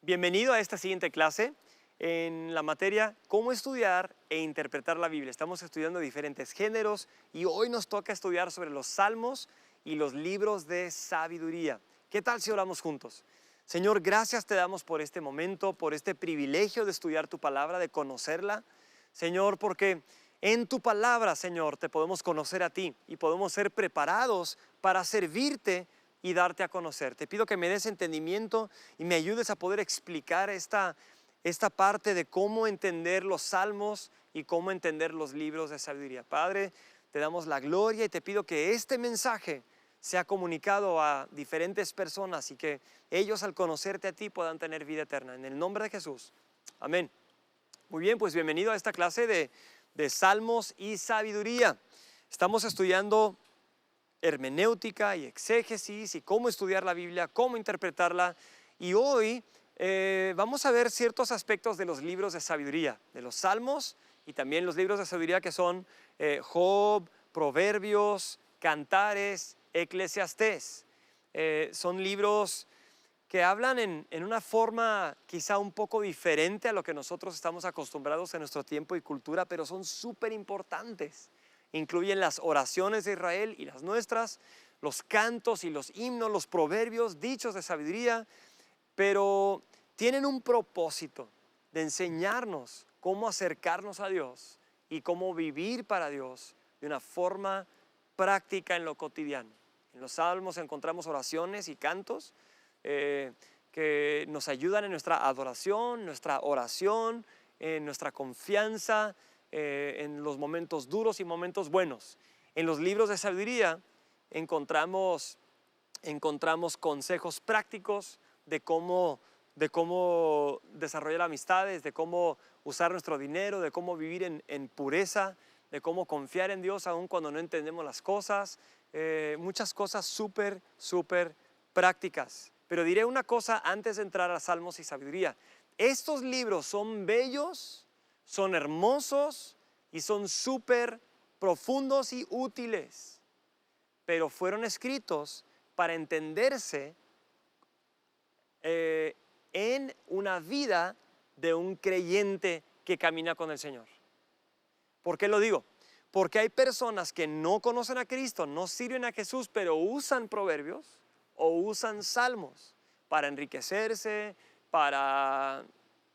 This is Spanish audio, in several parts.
Bienvenido a esta siguiente clase en la materia Cómo estudiar e interpretar la Biblia. Estamos estudiando diferentes géneros y hoy nos toca estudiar sobre los salmos y los libros de sabiduría. ¿Qué tal si oramos juntos? Señor, gracias te damos por este momento, por este privilegio de estudiar tu palabra, de conocerla. Señor, porque en tu palabra, Señor, te podemos conocer a ti y podemos ser preparados para servirte y darte a conocer. Te pido que me des entendimiento y me ayudes a poder explicar esta parte de cómo entender los salmos y cómo entender los libros de sabiduría. Padre, te damos la gloria y te pido que este mensaje sea comunicado a diferentes personas y que ellos al conocerte a ti puedan tener vida eterna. En el nombre de Jesús. Amén. Muy bien, pues bienvenido a esta clase de salmos y sabiduría. Estamos estudiando hermenéutica y exégesis y cómo estudiar la Biblia, cómo interpretarla. Y hoy vamos a ver ciertos aspectos de los libros de sabiduría, de los salmos y también los libros de sabiduría que son Job, Proverbios, Cantares, Eclesiastés. Son libros que hablan en una forma quizá un poco diferente a lo que nosotros estamos acostumbrados en nuestro tiempo y cultura, pero son súper importantes. Incluyen las oraciones de Israel y las nuestras, los cantos y los himnos, los proverbios, dichos de sabiduría, pero tienen un propósito de enseñarnos cómo acercarnos a Dios y cómo vivir para Dios de una forma práctica en lo cotidiano. En los salmos encontramos oraciones y cantos que nos ayudan en nuestra adoración, nuestra oración, en nuestra confianza, en los momentos duros y momentos buenos. En los libros de sabiduría encontramos consejos prácticos de cómo desarrollar amistades, de cómo usar nuestro dinero, de cómo vivir en pureza, de cómo confiar en Dios aun cuando no entendemos las cosas. Muchas cosas súper prácticas. Pero diré una cosa antes de entrar a salmos y sabiduría. Estos libros son bellos, son hermosos y son súper profundos y útiles, pero fueron escritos para entenderse en una vida de un creyente que camina con el Señor. ¿Por qué lo digo? Porque hay personas que no conocen a Cristo, no sirven a Jesús, pero usan proverbios o usan salmos para enriquecerse, para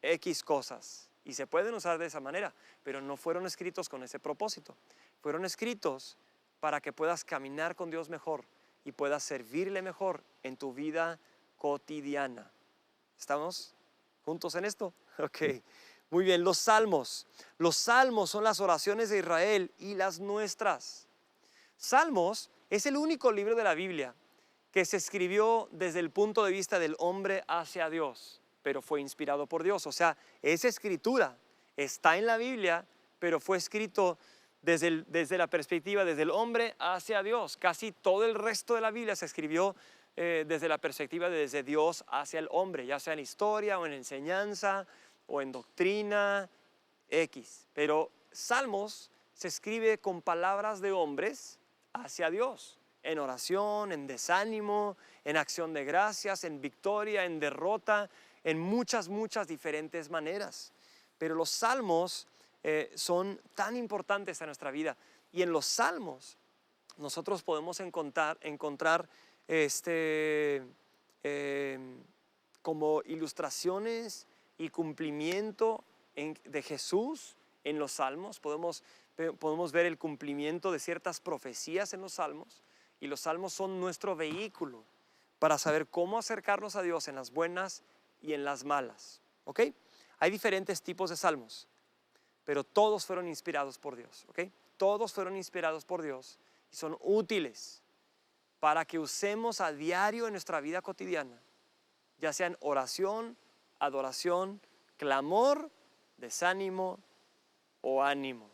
X cosas. Y se pueden usar de esa manera, pero no fueron escritos con ese propósito. Fueron escritos para que puedas caminar con Dios mejor y puedas servirle mejor en tu vida cotidiana. ¿Estamos juntos en esto? Ok. Muy bien, los salmos. Los salmos son las oraciones de Israel y las nuestras. Salmos es el único libro de la Biblia que se escribió desde el punto de vista del hombre hacia Dios, pero fue inspirado por Dios. O sea, esa escritura está en la Biblia, pero fue escrito desde la perspectiva, desde el hombre hacia Dios. Casi todo el resto de la Biblia se escribió desde la perspectiva desde Dios hacia el hombre, ya sea en historia o en enseñanza o en doctrina X. Pero Salmos se escribe con palabras de hombres hacia Dios, en oración, en desánimo, en acción de gracias, en victoria, en derrota, en muchas diferentes maneras. Pero los salmos son tan importantes en nuestra vida. Y en los salmos nosotros podemos encontrar como ilustraciones y cumplimiento de Jesús en los salmos. Podemos ver el cumplimiento de ciertas profecías en los salmos. Y los salmos son nuestro vehículo para saber cómo acercarnos a Dios en las buenas y en las malas. ¿Ok? Hay diferentes tipos de salmos, pero todos fueron inspirados por Dios. ¿Ok? Todos fueron inspirados por Dios y son útiles para que usemos a diario en nuestra vida cotidiana, ya sea en oración, adoración, clamor, desánimo o ánimo.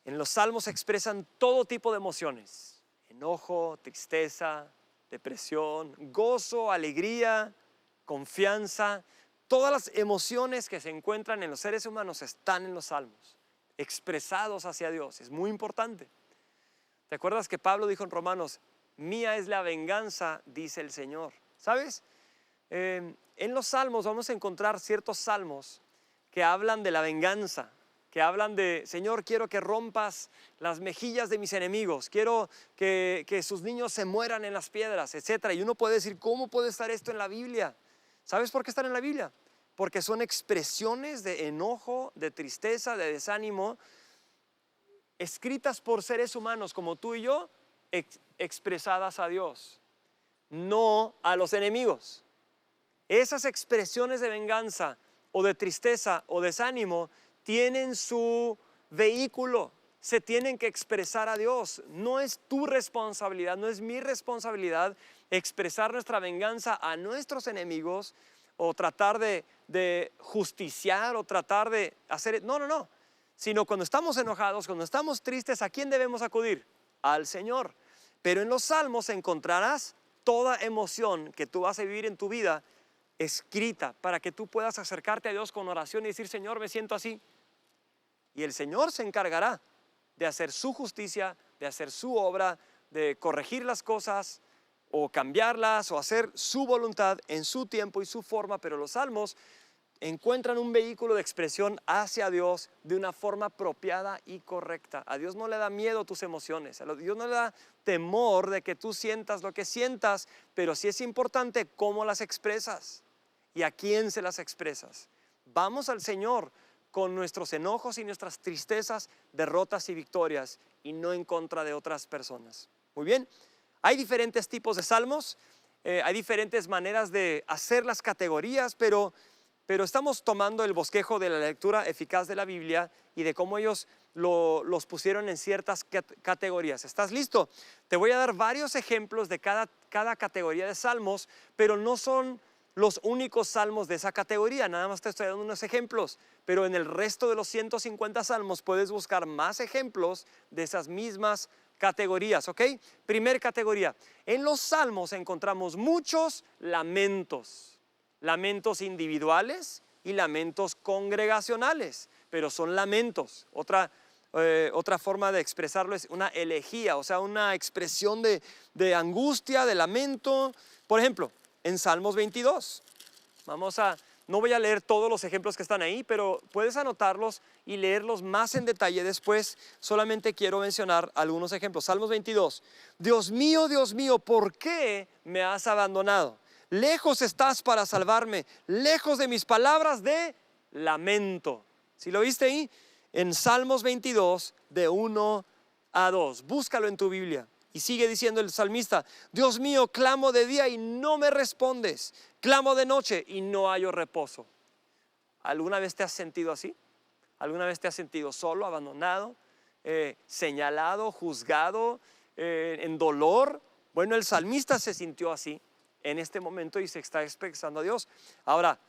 En los salmos se expresan todo tipo de emociones: enojo, tristeza, depresión, gozo, alegría, confianza. Todas las emociones que se encuentran en los seres humanos están en los salmos, expresados hacia Dios. Es muy importante. ¿Te acuerdas que Pablo dijo en Romanos: mía es la venganza, dice el Señor? ¿Sabes? En los salmos vamos a encontrar ciertos salmos que hablan de la venganza, que hablan de, Señor, quiero que rompas las mejillas de mis enemigos, quiero que sus niños se mueran en las piedras, etc. Y uno puede decir, ¿cómo puede estar esto en la Biblia? ¿Sabes por qué están en la Biblia? Porque son expresiones de enojo, de tristeza, de desánimo, escritas por seres humanos como tú y yo, expresadas a Dios, no a los enemigos. Esas expresiones de venganza o de tristeza o desánimo tienen su vehículo, se tienen que expresar a Dios. No es tu responsabilidad, no es mi responsabilidad expresar nuestra venganza a nuestros enemigos o tratar de justiciar o tratar de hacer, no, sino cuando estamos enojados, cuando estamos tristes, ¿a quién debemos acudir? Al Señor. Pero en los salmos encontrarás toda emoción que tú vas a vivir en tu vida escrita para que tú puedas acercarte a Dios con oración y decir, Señor, me siento así. Y el Señor se encargará de hacer su justicia, de hacer su obra, de corregir las cosas o cambiarlas o hacer su voluntad en su tiempo y su forma. Pero los salmos encuentran un vehículo de expresión hacia Dios de una forma apropiada y correcta. A Dios no le da miedo tus emociones, a Dios no le da temor de que tú sientas lo que sientas, pero sí es importante cómo las expresas y a quién se las expresas. Vamos al Señor con nuestros enojos y nuestras tristezas, derrotas y victorias, y no en contra de otras personas. Muy bien, hay diferentes tipos de salmos, hay diferentes maneras de hacer las categorías, pero estamos tomando el bosquejo de la lectura eficaz de la Biblia y de cómo ellos los pusieron en ciertas categorías. ¿Estás listo? Te voy a dar varios ejemplos de cada categoría de salmos, pero no son los únicos salmos de esa categoría. Nada más te estoy dando unos ejemplos, pero en el resto de los 150 salmos puedes buscar más ejemplos de esas mismas categorías, ¿ok? Primer categoría. En los salmos encontramos muchos lamentos. Lamentos individuales y lamentos congregacionales, pero son lamentos. Otra forma de expresarlo es una elegía, o sea, una expresión de angustia, de lamento. Por ejemplo, en Salmos 22, no voy a leer todos los ejemplos que están ahí, pero puedes anotarlos y leerlos más en detalle después. Solamente quiero mencionar algunos ejemplos. Salmos 22, Dios mío, ¿por qué me has abandonado? Lejos estás para salvarme, lejos de mis palabras de lamento. ¿Sí lo viste ahí? En Salmos 22, de 1 a 2. Búscalo en tu Biblia. Y sigue diciendo el salmista, Dios mío, clamo de día y no me respondes. Clamo de noche y no hallo reposo. ¿Alguna vez te has sentido así? ¿Alguna vez te has sentido solo, abandonado, señalado, juzgado, en dolor? Bueno, el salmista se sintió así en este momento y se está expresando a Dios. Ahora,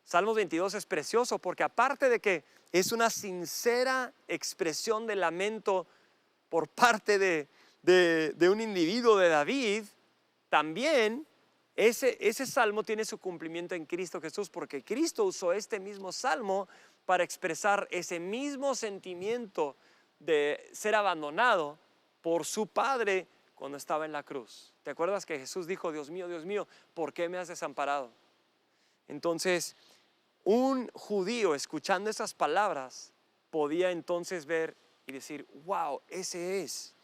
Salmos 22 es precioso porque aparte de que es una sincera expresión de lamento por parte de un individuo, de David, también ese salmo tiene su cumplimiento en Cristo Jesús, porque Cristo usó este mismo salmo para expresar ese mismo sentimiento de ser abandonado por su Padre cuando estaba en la cruz. ¿Te acuerdas que Jesús dijo, Dios mío, ¿por qué me has desamparado? Entonces, un judío escuchando esas palabras podía entonces ver y decir, wow, ese es.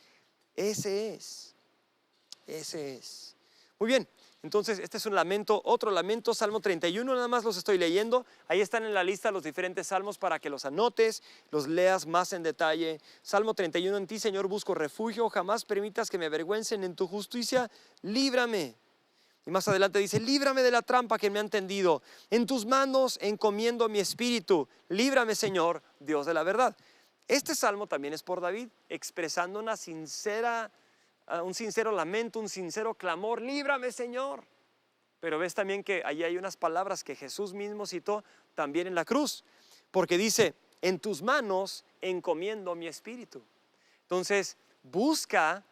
Muy bien, entonces este es un lamento, otro lamento, Salmo 31, nada más los estoy leyendo. Ahí están en la lista los diferentes salmos para que los anotes, los leas más en detalle. Salmo 31, en ti, Señor, busco refugio, jamás permitas que me avergüencen, en tu justicia, líbrame. Y más adelante dice, líbrame de la trampa que me han tendido, en tus manos encomiendo mi espíritu, líbrame, Señor, Dios de la verdad. Este salmo también es por David, expresando un sincero lamento, un sincero clamor, líbrame, Señor. Pero ves también que allí hay unas palabras que Jesús mismo citó también en la cruz, porque dice, en tus manos encomiendo mi espíritu. Entonces, busca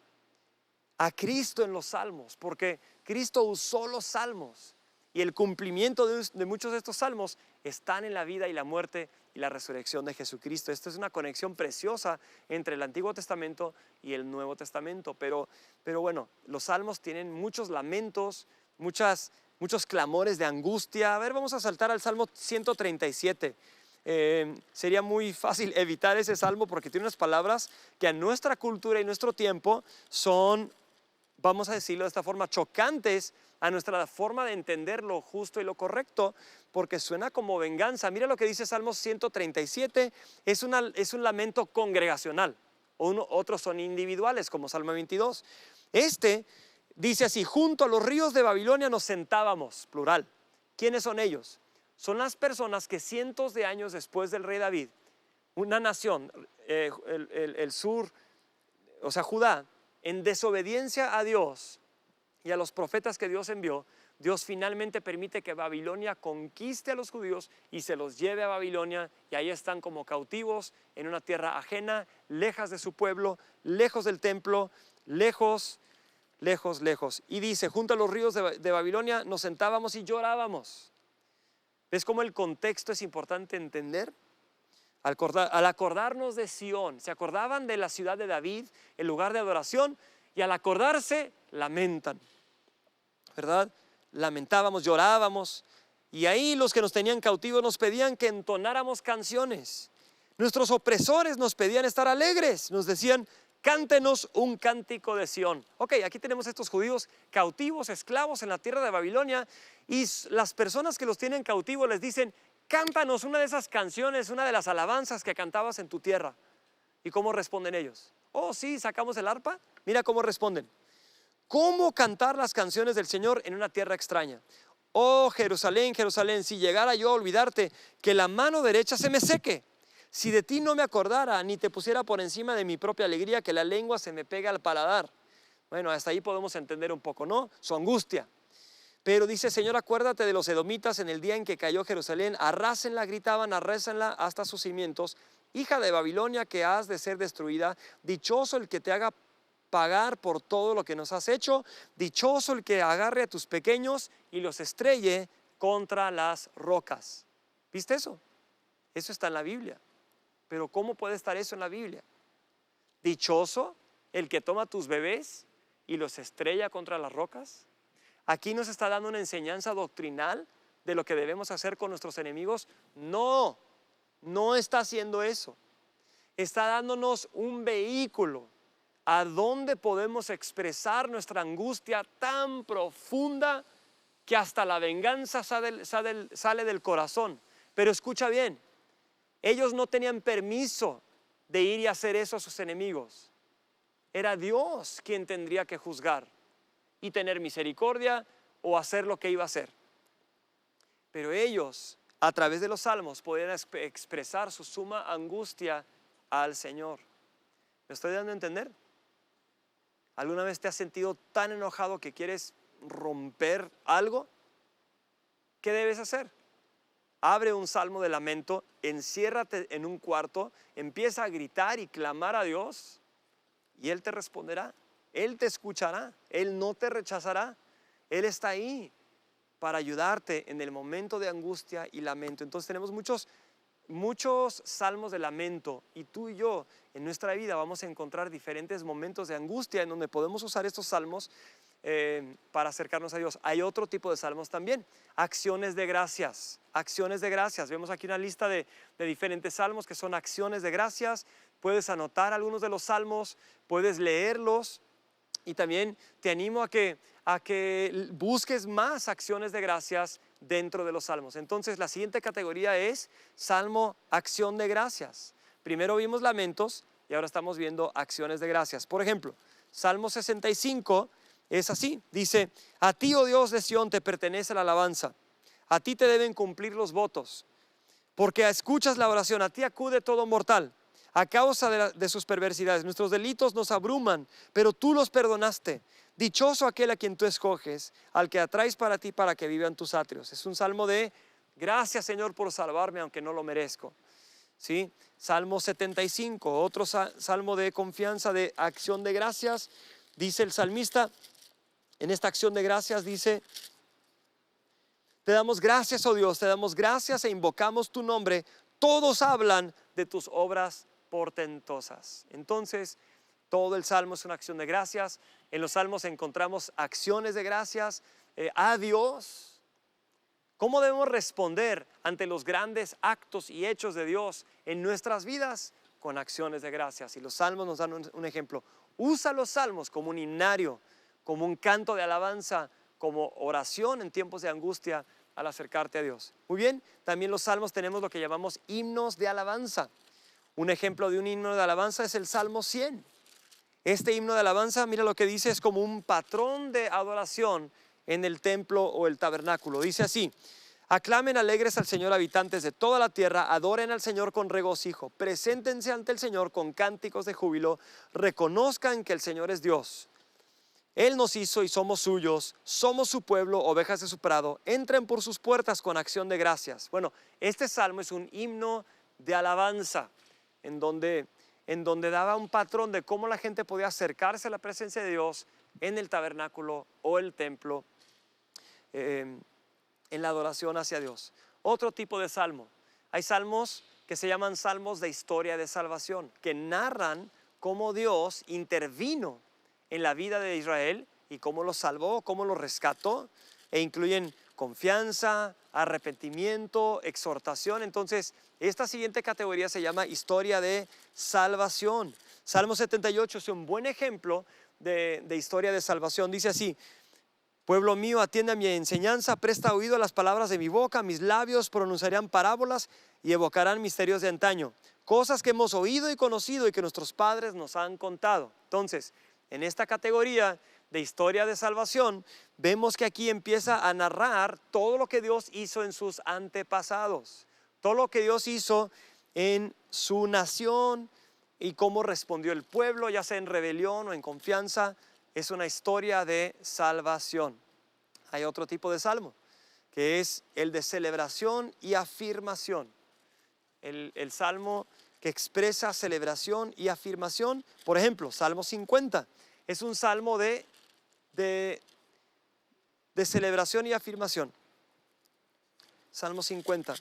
a Cristo en los salmos, porque Cristo usó los salmos y el cumplimiento de muchos de estos salmos están en la vida y la muerte y la resurrección de Jesucristo. Esto es una conexión preciosa entre el Antiguo Testamento y el Nuevo Testamento, pero bueno, los salmos tienen muchos lamentos, muchas muchos clamores de angustia. A ver, vamos a saltar al Salmo 137. Sería muy fácil evitar ese salmo porque tiene unas palabras que a nuestra cultura y nuestro tiempo son, vamos a decirlo de esta forma, chocantes a nuestra forma de entender lo justo y lo correcto, porque suena como venganza. Mira lo que dice Salmo 137, es un lamento congregacional. Otros son individuales, como Salmo 22. Este dice así: junto a los ríos de Babilonia nos sentábamos, plural. ¿Quiénes son ellos? Son las personas que cientos de años después del rey David, una nación, el sur, o sea, Judá, en desobediencia a Dios y a los profetas que Dios envió, Dios finalmente permite que Babilonia conquiste a los judíos y se los lleve a Babilonia, y ahí están como cautivos en una tierra ajena, lejos de su pueblo, lejos del templo, lejos. Y dice: junto a los ríos de Babilonia nos sentábamos y llorábamos. ¿Ves cómo el contexto es importante entender? Al acordarnos de Sión, se acordaban de la ciudad de David, el lugar de adoración, y al acordarse, lamentan, ¿verdad? Lamentábamos, llorábamos, y ahí los que nos tenían cautivos nos pedían que entonáramos canciones. Nuestros opresores nos pedían estar alegres, nos decían: cántenos un cántico de Sión. Ok, aquí tenemos estos judíos cautivos, esclavos en la tierra de Babilonia, y las personas que los tienen cautivos les dicen: cántanos una de esas canciones, una de las alabanzas que cantabas en tu tierra. ¿Y cómo responden ellos? Oh, sí, sacamos el arpa. Mira cómo responden: ¿cómo cantar las canciones del Señor en una tierra extraña? Oh, Jerusalén, Jerusalén, si llegara yo a olvidarte, que la mano derecha se me seque. Si de ti no me acordara, ni te pusiera por encima de mi propia alegría, que la lengua se me pega al paladar. Bueno, hasta ahí podemos entender un poco, ¿no? Su angustia. Pero dice: Señor, acuérdate de los edomitas en el día en que cayó Jerusalén. Arrásenla, gritaban, arrásenla hasta sus cimientos. Hija de Babilonia, que has de ser destruida. Dichoso el que te haga pagar por todo lo que nos has hecho. Dichoso el que agarre a tus pequeños y los estrelle contra las rocas. ¿Viste eso? Eso está en la Biblia. Pero ¿cómo puede estar eso en la Biblia? Dichoso el que toma tus bebés y los estrella contra las rocas. Aquí nos está dando una enseñanza doctrinal de lo que debemos hacer con nuestros enemigos. No, no está haciendo eso. Está dándonos un vehículo a donde podemos expresar nuestra angustia tan profunda que hasta la venganza sale del corazón. Pero escucha bien, ellos no tenían permiso de ir y hacer eso a sus enemigos. Era Dios quien tendría que juzgar y tener misericordia o hacer lo que iba a hacer. Pero ellos, a través de los salmos, podían expresar su suma angustia al Señor. ¿Me estoy dando a entender? ¿Alguna vez te has sentido tan enojado que quieres romper algo? ¿Qué debes hacer? Abre un salmo de lamento, enciérrate en un cuarto, empieza a gritar y clamar a Dios, y Él te responderá, Él te escuchará, Él no te rechazará, Él está ahí para ayudarte en el momento de angustia y lamento. Entonces tenemos muchos salmos de lamento, y tú y yo en nuestra vida vamos a encontrar diferentes momentos de angustia en donde podemos usar estos salmos para acercarnos a Dios. Hay otro tipo de salmos también, acciones de gracias. Acciones de gracias. Vemos aquí una lista de diferentes salmos que son acciones de gracias. Puedes anotar algunos de los salmos, puedes leerlos, y también te animo a que busques más acciones de gracias dentro de los salmos. Entonces la siguiente categoría es salmo, acción de gracias. Primero vimos lamentos y ahora estamos viendo acciones de gracias. Por ejemplo, Salmo 65 es así, dice: a ti, oh Dios de Sión, te pertenece la alabanza, a ti te deben cumplir los votos, porque escuchas la oración, a ti acude todo mortal, a causa de sus perversidades. Nuestros delitos nos abruman, pero tú los perdonaste. Dichoso aquel a quien tú escoges, al que atraes para ti para que viva en tus atrios. Es un salmo de gracias, Señor, por salvarme aunque no lo merezco. ¿Sí? Salmo 75, otro salmo de confianza, de acción de gracias. Dice el salmista, en esta acción de gracias dice: te damos gracias, oh Dios, te damos gracias e invocamos tu nombre. Todos hablan de tus obras portentosas. Entonces, todo el salmo es una acción de gracias. En los salmos encontramos acciones de gracias a Dios, ¿Cómo debemos responder ante los grandes actos y hechos de Dios en nuestras vidas? Con acciones de gracias. Y los salmos nos dan un ejemplo. Usa los salmos como un himnario, como un canto de alabanza, como oración en tiempos de angustia al acercarte a Dios. Muy bien, también los salmos tenemos lo que llamamos himnos de alabanza. Un ejemplo de un himno de alabanza es el Salmo 100. Este himno de alabanza, mira lo que dice, es como un patrón de adoración en el templo o el tabernáculo. Dice así: aclamen alegres al Señor, habitantes de toda la tierra, adoren al Señor con regocijo, preséntense ante el Señor con cánticos de júbilo, reconozcan que el Señor es Dios. Él nos hizo y somos suyos, somos su pueblo, ovejas de su prado, entren por sus puertas con acción de gracias. Bueno, este salmo es un himno de alabanza en donde daba un patrón de cómo la gente podía acercarse a la presencia de Dios en el tabernáculo o el templo, en la adoración hacia Dios. Otro tipo de salmo. Hay salmos que se llaman salmos de historia de salvación, que narran cómo Dios intervino en la vida de Israel y cómo los salvó, cómo los rescató, e incluyen confianza, arrepentimiento, exhortación. Entonces, esta siguiente categoría se llama historia de salvación. Salmo 78 es un buen ejemplo de historia de salvación. Dice así: pueblo mío, atiende a mi enseñanza, presta oído a las palabras de mi boca, mis labios pronunciarán parábolas y evocarán misterios de antaño, cosas que hemos oído y conocido y que nuestros padres nos han contado. Entonces, en esta categoría de historia de salvación, vemos que aquí empieza a narrar todo lo que Dios hizo en sus antepasados, todo lo que Dios hizo en su nación y cómo respondió el pueblo, ya sea en rebelión o en confianza. Es una historia de salvación. Hay otro tipo de salmo, que es el de celebración y afirmación. El salmo que expresa celebración y afirmación. Por ejemplo, Salmo 50 es un salmo de celebración y afirmación. Salmo 50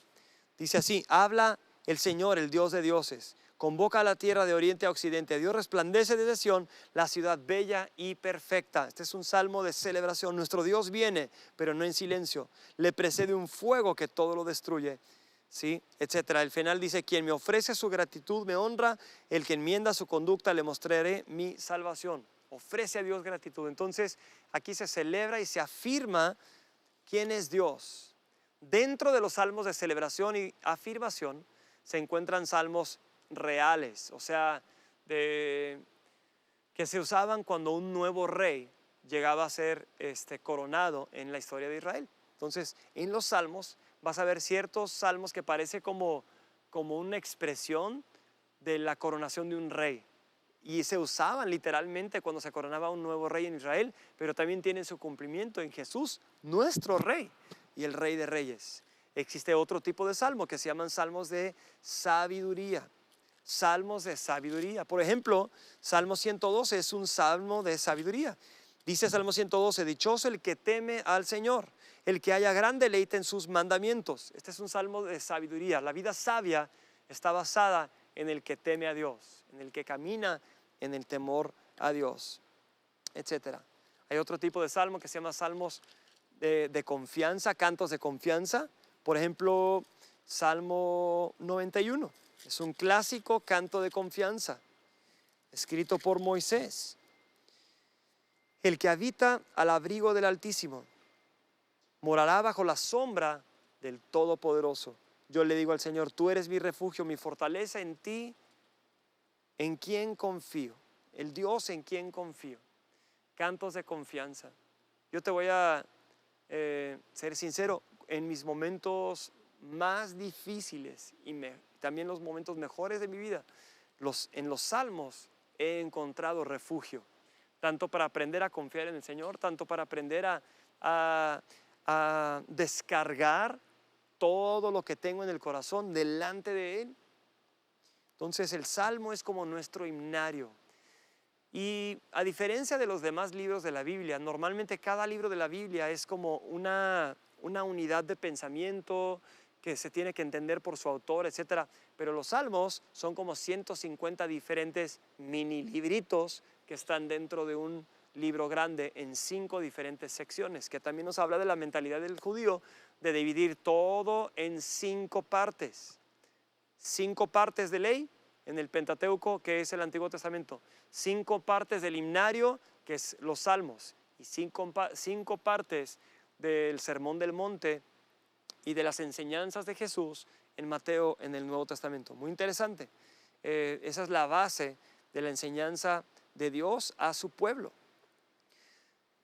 dice así: habla el Señor, el Dios de dioses, convoca a la tierra de oriente a occidente. Dios resplandece desde Sión, la ciudad bella y perfecta. Este es un salmo de celebración. Nuestro Dios viene, pero no en silencio. Le precede un fuego que todo lo destruye, ¿sí? Etcétera. El final dice: quien me ofrece su gratitud me honra, el que enmienda su conducta le mostraré mi salvación. Ofrece a Dios gratitud. Entonces, aquí se celebra y se afirma quién es Dios. Dentro de los salmos de celebración y afirmación se encuentran salmos reales, o sea, que se usaban cuando un nuevo rey llegaba a ser coronado en la historia de Israel. Entonces, en los salmos vas a ver ciertos salmos que parece como una expresión de la coronación de un rey, y se usaban literalmente cuando se coronaba un nuevo rey en Israel, pero también tienen su cumplimiento en Jesús, nuestro rey y el rey de reyes. Existe otro tipo de salmo que se llaman salmos de sabiduría. Salmos de sabiduría. Por ejemplo, Salmo 112 es un salmo de sabiduría. Dice Salmo 112: dichoso el que teme al Señor, el que haya gran deleite en sus mandamientos. Este es un salmo de sabiduría. La vida sabia está basada en el que teme a Dios, en el que camina en el temor a Dios, etc. Hay otro tipo de salmo que se llama salmos de confianza, cantos de confianza. Por ejemplo, Salmo 91 es un clásico canto de confianza, escrito por Moisés. El que habita al abrigo del Altísimo morará bajo la sombra del Todopoderoso. Yo le digo al Señor: tú eres mi refugio, mi fortaleza, en ti, en quien confío, el Dios en quien confío. Cantos de confianza. Yo te voy a ser sincero, en mis momentos más difíciles y también los momentos mejores de mi vida, en los salmos he encontrado refugio, tanto para aprender a confiar en el Señor, tanto para aprender a descargar todo lo que tengo en el corazón delante de Él. Entonces el salmo es como nuestro himnario. Y a diferencia de los demás libros de la Biblia, normalmente cada libro de la Biblia es como una unidad de pensamiento que se tiene que entender por su autor, etc. Pero los salmos son como 150 diferentes mini libritos que están dentro de un libro grande en 5 diferentes secciones, que también nos habla de la mentalidad del judío de dividir todo en 5 partes. 5 partes de ley en el Pentateuco, que es el Antiguo Testamento. 5 partes del himnario, que es los Salmos. Y 5 partes del Sermón del Monte y de las enseñanzas de Jesús en Mateo, en el Nuevo Testamento. Muy interesante. Esa es la base de la enseñanza de Dios a su pueblo.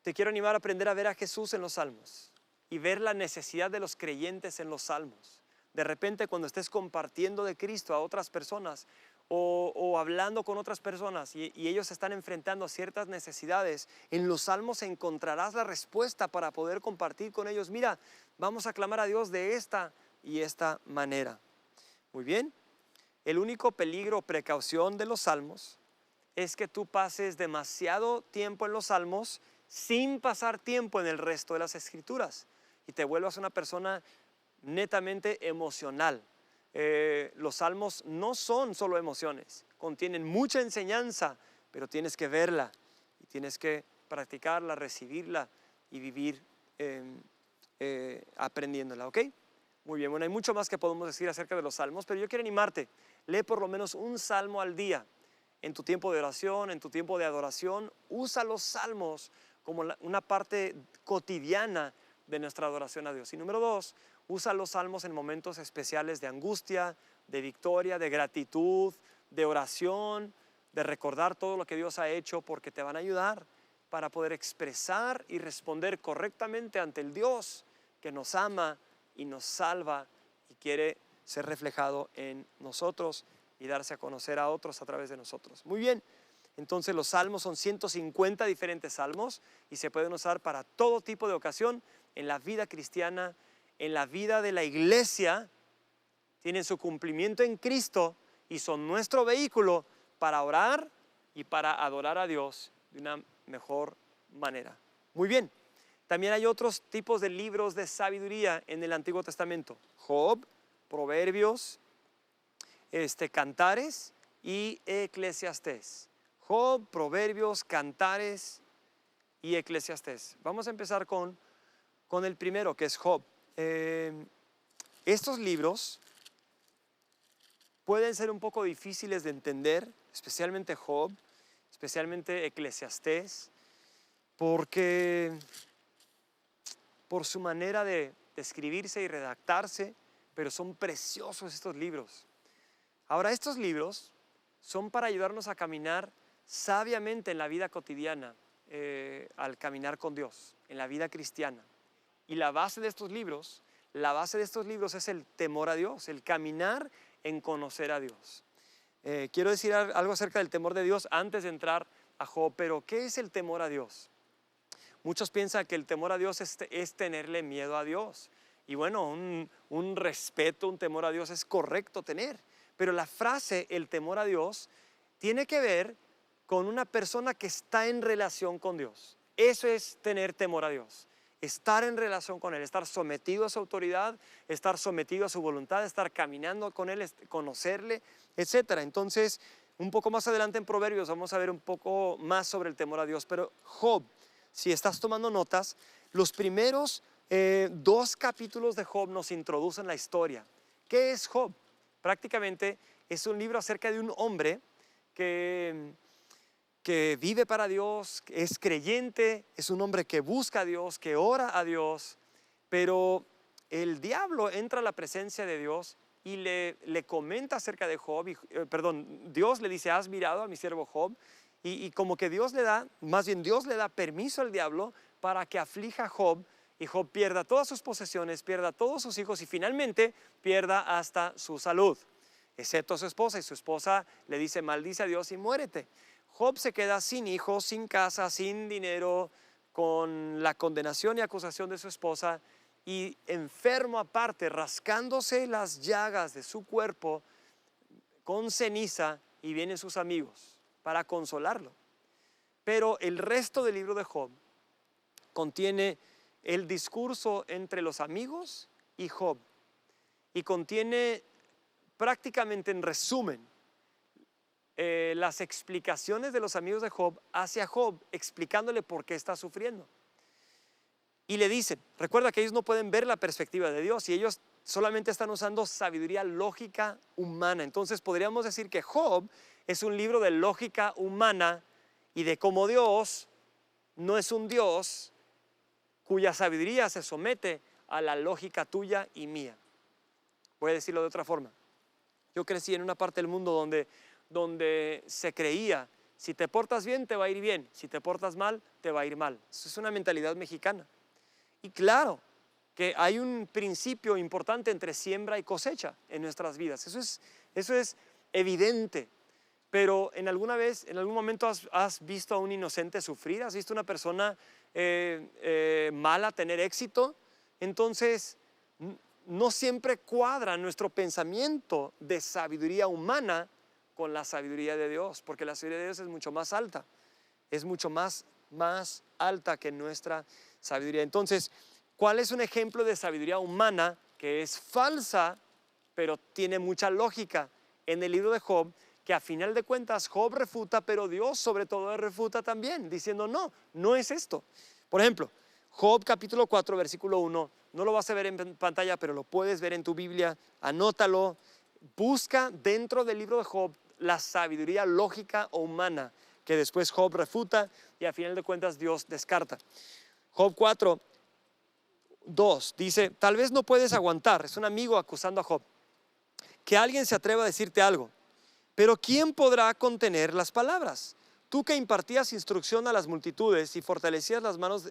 Te quiero animar a aprender a ver a Jesús en los Salmos y ver la necesidad de los creyentes en los Salmos. De repente, cuando estés compartiendo de Cristo a otras personas o hablando con otras personas y ellos están enfrentando ciertas necesidades, en los Salmos encontrarás la respuesta para poder compartir con ellos. Mira, vamos a clamar a Dios de esta y esta manera. Muy bien. El único peligro o precaución de los Salmos es que tú pases demasiado tiempo en los Salmos sin pasar tiempo en el resto de las Escrituras y te vuelvas una persona netamente emocional. Los Salmos no son solo emociones, contienen mucha enseñanza, pero tienes que verla y tienes que practicarla, recibirla y vivir aprendiéndola, ¿ok? Muy bien, bueno, hay mucho más que podemos decir acerca de los Salmos, pero yo quiero animarte, lee por lo menos un salmo al día. En tu tiempo de oración, en tu tiempo de adoración, usa los Salmos como una parte cotidiana de nuestra adoración a Dios. Y número 2, usa los Salmos en momentos especiales de angustia, de victoria, de gratitud, de oración, de recordar todo lo que Dios ha hecho, porque te van a ayudar para poder expresar y responder correctamente ante el Dios que nos ama y nos salva y quiere ser reflejado en nosotros y darse a conocer a otros a través de nosotros. Muy bien, entonces los salmos son 150 diferentes salmos y se pueden usar para todo tipo de ocasión en la vida cristiana, en la vida de la iglesia. Tienen su cumplimiento en Cristo y son nuestro vehículo para orar y para adorar a Dios de una mejor manera. Muy bien, también hay otros tipos de libros de sabiduría en el Antiguo Testamento: Job, Proverbios, Cantares y Eclesiastés. Job, Proverbios, Cantares y Eclesiastés. Vamos a empezar con el primero, que es Job. Estos libros pueden ser un poco difíciles de entender, especialmente Job, especialmente Eclesiastés, porque por su manera de escribirse y redactarse, pero son preciosos estos libros. Ahora, estos libros son para ayudarnos a caminar sabiamente en la vida cotidiana, al caminar con Dios, en la vida cristiana. Y la base de estos libros es el temor a Dios, el caminar en conocer a Dios. Quiero decir algo acerca del temor de Dios antes de entrar a Job, pero ¿qué es el temor a Dios? Muchos piensan que el temor a Dios es tenerle miedo a Dios. Y bueno, un respeto, un temor a Dios es correcto tener. Pero la frase, el temor a Dios, tiene que ver con una persona que está en relación con Dios. Eso es tener temor a Dios. Estar en relación con Él, estar sometido a su autoridad, estar sometido a su voluntad, estar caminando con Él, conocerle, etc. Entonces, un poco más adelante en Proverbios vamos a ver un poco más sobre el temor a Dios. Pero Job, si estás tomando notas, los primeros 2 capítulos de Job nos introducen la historia. ¿Qué es Job? Prácticamente es un libro acerca de un hombre que vive para Dios, que es creyente, es un hombre que busca a Dios, que ora a Dios, pero el diablo entra a la presencia de Dios y le comenta acerca de Job, Dios le dice: ¿has mirado a mi siervo Job? Y como que Dios le da permiso al diablo para que aflija a Job, y Job pierda todas sus posesiones, pierda todos sus hijos y finalmente pierda hasta su salud, excepto a su esposa, y su esposa le dice: maldice a Dios y muérete. Job se queda sin hijos, sin casa, sin dinero, con la condenación y acusación de su esposa y enfermo aparte, rascándose las llagas de su cuerpo con ceniza, y vienen sus amigos para consolarlo. Pero el resto del libro de Job contiene el discurso entre los amigos y Job, y contiene prácticamente, en resumen, las explicaciones de los amigos de Job hacia Job, explicándole por qué está sufriendo. Y le dicen, recuerda que ellos no pueden ver la perspectiva de Dios y ellos solamente están usando sabiduría lógica humana. Entonces podríamos decir que Job es un libro de lógica humana y de cómo Dios no es un Dios cuya sabiduría se somete a la lógica tuya y mía. Voy a decirlo de otra forma. Yo crecí en una parte del mundo donde se creía, si te portas bien, te va a ir bien. Si te portas mal, te va a ir mal. Eso es una mentalidad mexicana. Y claro que hay un principio importante entre siembra y cosecha en nuestras vidas. Eso es evidente. Pero en algún momento has visto a un inocente sufrir, has visto a una persona mala tener éxito. Entonces, no siempre cuadra nuestro pensamiento de sabiduría humana con la sabiduría de Dios, porque la sabiduría de Dios es mucho más alta, es mucho más alta que nuestra sabiduría. Entonces, ¿cuál es un ejemplo de sabiduría humana que es falsa, pero tiene mucha lógica? En el libro de Job, que a final de cuentas Job refuta, pero Dios sobre todo refuta también, diciendo no es esto. Por ejemplo, Job capítulo 4, versículo 1, no lo vas a ver en pantalla, pero lo puedes ver en tu Biblia, anótalo, busca dentro del libro de Job la sabiduría lógica o humana, que después Job refuta y a final de cuentas Dios descarta. Job 4, 2 dice, tal vez no puedes aguantar, es un amigo acusando a Job, que alguien se atreva a decirte algo. Pero ¿quién podrá contener las palabras? Tú que impartías instrucción a las multitudes y fortalecías las manos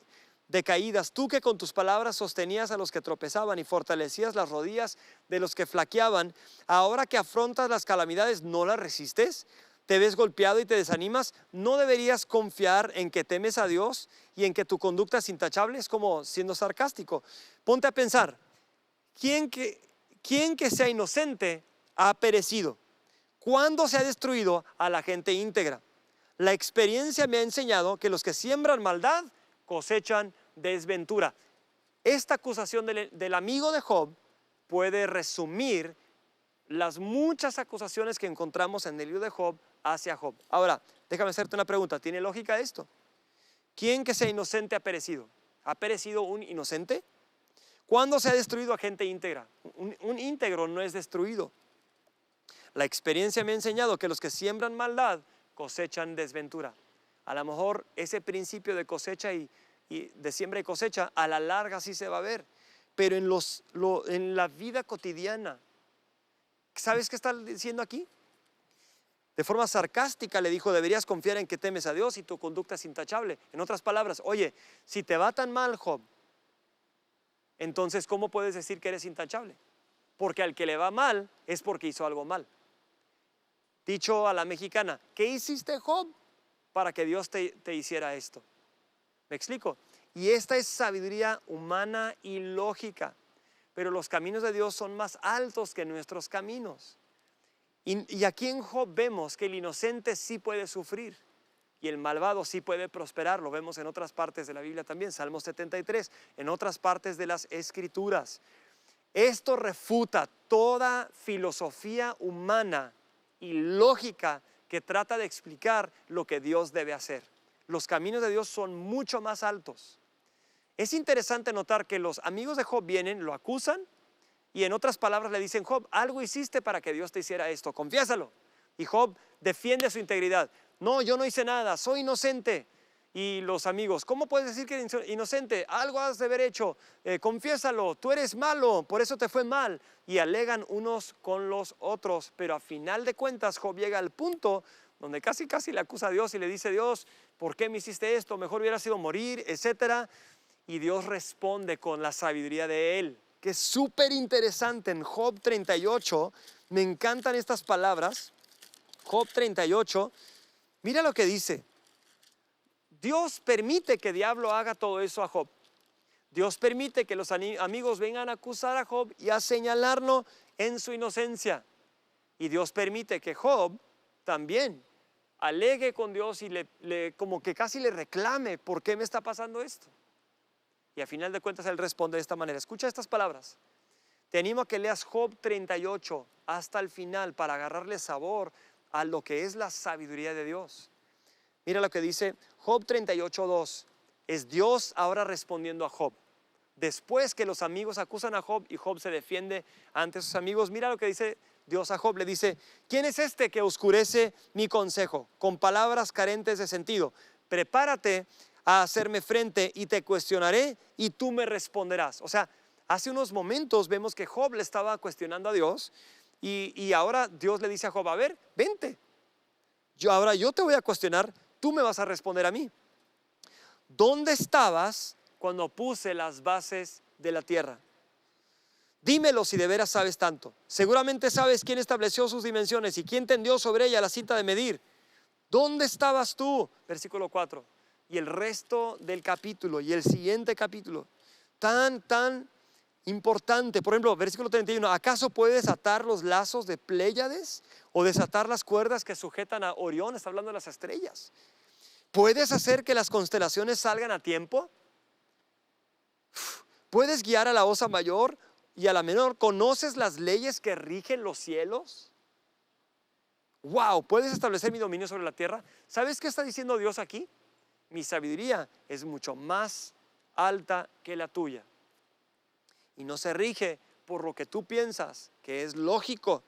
decaídas, tú que con tus palabras sostenías a los que tropezaban y fortalecías las rodillas de los que flaqueaban, ahora que afrontas las calamidades, ¿no las resistes? ¿Te ves golpeado y te desanimas? ¿No deberías confiar en que temes a Dios y en que tu conducta es intachable? Es como siendo sarcástico. Ponte a pensar, ¿quién que sea inocente ha perecido? ¿Cuándo se ha destruido a la gente íntegra? La experiencia me ha enseñado que los que siembran maldad cosechan desventura. Esta acusación del amigo de Job puede resumir las muchas acusaciones que encontramos en el libro de Job hacia Job. Ahora, déjame hacerte una pregunta. ¿Tiene lógica esto? ¿Quién que sea inocente ha perecido? ¿Ha perecido un inocente? ¿Cuándo se ha destruido a gente íntegra? Un íntegro no es destruido. La experiencia me ha enseñado que los que siembran maldad cosechan desventura. A lo mejor ese principio de cosecha y de siembra y cosecha a la larga sí se va a ver, pero en la vida cotidiana, ¿sabes qué está diciendo aquí? De forma sarcástica le dijo, deberías confiar en que temes a Dios y tu conducta es intachable. En otras palabras, oye, si te va tan mal, Job, entonces ¿cómo puedes decir que eres intachable? Porque al que le va mal es porque hizo algo mal. Dicho a la mexicana, ¿qué hiciste, Job, para que Dios te hiciera esto? ¿Me explico? Y esta es sabiduría humana y lógica, pero los caminos de Dios son más altos que nuestros caminos. Y aquí en Job vemos que el inocente sí puede sufrir y el malvado sí puede prosperar. Lo vemos en otras partes de la Biblia también, Salmo 73, en otras partes de las Escrituras. Esto refuta toda filosofía humana y lógica que trata de explicar lo que Dios debe hacer. Los caminos de Dios son mucho más altos. Es interesante notar que los amigos de Job vienen, lo acusan y en otras palabras le dicen, Job, algo hiciste para que Dios te hiciera esto, confiésalo. Y Job defiende su integridad. No, yo no hice nada, soy inocente. Y los amigos, ¿cómo puedes decir que eres inocente? Algo has de haber hecho, confiésalo, tú eres malo, por eso te fue mal. Y alegan unos con los otros, pero a final de cuentas Job llega al punto donde casi le acusa a Dios y le dice, Dios, ¿por qué me hiciste esto? Mejor hubiera sido morir, etcétera. Y Dios responde con la sabiduría de él, que es súper interesante. En Job 38, me encantan estas palabras. Job 38, mira lo que dice. Dios permite que el diablo haga todo eso a Job. Dios permite que los amigos vengan a acusar a Job y a señalarlo en su inocencia. Y Dios permite que Job también alegue con Dios y como que casi le reclame, ¿por qué me está pasando esto? Y a final de cuentas él responde de esta manera. Escucha estas palabras. Te animo a que leas Job 38 hasta el final para agarrarle sabor a lo que es la sabiduría de Dios. Mira lo que dice Job 38:2. Es Dios ahora respondiendo a Job. Después que los amigos acusan a Job y Job se defiende ante sus amigos, mira lo que dice Dios a Job. Le dice: ¿quién es este que oscurece mi consejo con palabras carentes de sentido? Prepárate a hacerme frente y te cuestionaré y tú me responderás. O sea, hace unos momentos vemos que Job le estaba cuestionando a Dios y ahora Dios le dice a Job: a ver, vente. Ahora yo te voy a cuestionar, tú me vas a responder a mí. ¿Dónde estabas cuando puse las bases de la tierra? Dímelo si de veras sabes tanto. Seguramente sabes quién estableció sus dimensiones y quién tendió sobre ella la cinta de medir. ¿Dónde estabas tú? Versículo 4. Y el resto del capítulo y el siguiente capítulo, tan importante. Por ejemplo, versículo 31. ¿Acaso puedes atar los lazos de Pléyades o desatar las cuerdas que sujetan a Orión? Está hablando de las estrellas. ¿Puedes hacer que las constelaciones salgan a tiempo? ¿Puedes guiar a la osa mayor y a la menor? ¿Conoces las leyes que rigen los cielos? Wow, ¿puedes establecer mi dominio sobre la tierra? ¿Sabes qué está diciendo Dios aquí? Mi sabiduría es mucho más alta que la tuya y no se rige por lo que tú piensas que es lógico.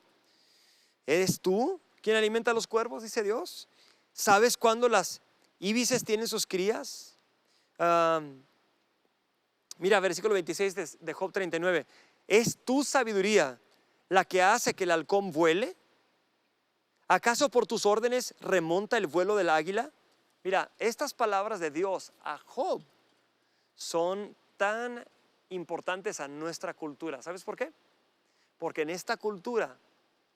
¿Eres tú quien alimenta a los cuervos?, dice Dios. ¿Sabes cuándo las íbices tienen sus crías? Mira, versículo 26 de Job 39. ¿Es tu sabiduría la que hace que el halcón vuele? ¿Acaso por tus órdenes remonta el vuelo del águila? Mira, estas palabras de Dios a Job son tan importantes a nuestra cultura. ¿Sabes por qué? Porque en esta cultura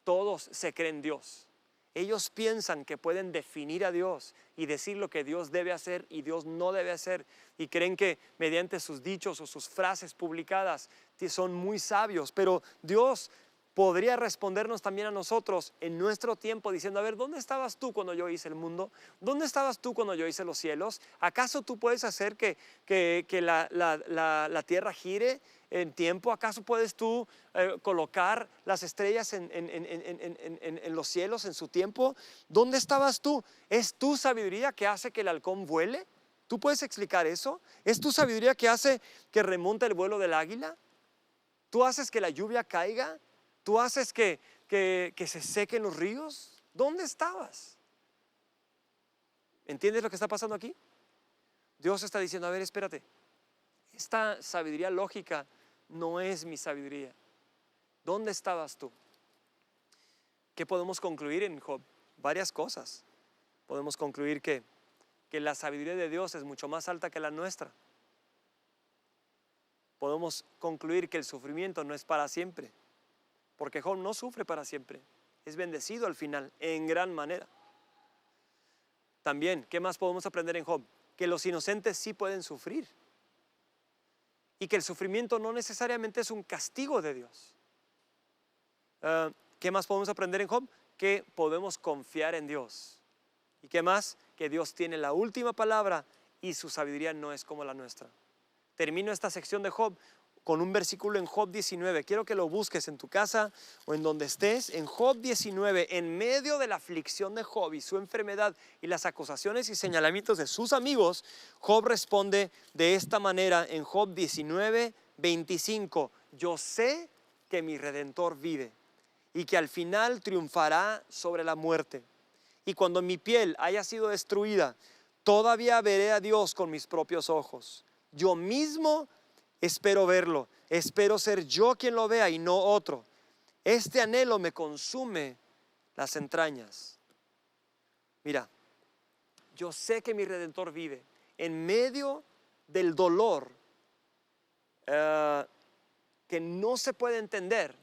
todos se creen Dios. Ellos piensan que pueden definir a Dios y decir lo que Dios debe hacer y Dios no debe hacer, y creen que mediante sus dichos o sus frases publicadas son muy sabios. Pero Dios podría respondernos también a nosotros en nuestro tiempo diciendo: a ver, ¿dónde estabas tú cuando yo hice el mundo? ¿Dónde estabas tú cuando yo hice los cielos? ¿Acaso tú puedes hacer que la tierra gire en tiempo? ¿Acaso puedes tú colocar las estrellas en los cielos en su tiempo? ¿Dónde estabas tú? ¿Es tu sabiduría que hace que el halcón vuele? ¿Tú puedes explicar eso? ¿Es tu sabiduría que hace que remonte el vuelo del águila? ¿Tú haces que la lluvia caiga? ¿Tú haces que se sequen los ríos? ¿Dónde estabas? ¿Entiendes lo que está pasando aquí? Dios está diciendo: a ver, espérate, esta sabiduría lógica no es mi sabiduría. ¿Dónde estabas tú? ¿Qué podemos concluir en Job? Varias cosas. Podemos concluir que la sabiduría de Dios es mucho más alta que la nuestra. Podemos concluir que el sufrimiento no es para siempre, porque Job no sufre para siempre, es bendecido al final en gran manera. También, ¿qué más podemos aprender en Job? Que los inocentes sí pueden sufrir y que el sufrimiento no necesariamente es un castigo de Dios. ¿Qué más podemos aprender en Job? Que podemos confiar en Dios. ¿Y qué más? Que Dios tiene la última palabra y su sabiduría no es como la nuestra. Termino esta sección de Job con un versículo en Job 19. Quiero que lo busques en tu casa o en donde estés. En Job 19, en medio de la aflicción de Job y su enfermedad y las acusaciones y señalamientos de sus amigos, Job responde de esta manera en Job 19, 25. Yo sé que mi Redentor vive y que al final triunfará sobre la muerte. Y cuando mi piel haya sido destruida, todavía veré a Dios con mis propios ojos. Yo mismo espero verlo, espero ser yo quien lo vea y no otro. Este anhelo me consume las entrañas. Mira, yo sé que mi Redentor vive. En medio del dolor que no se puede entender,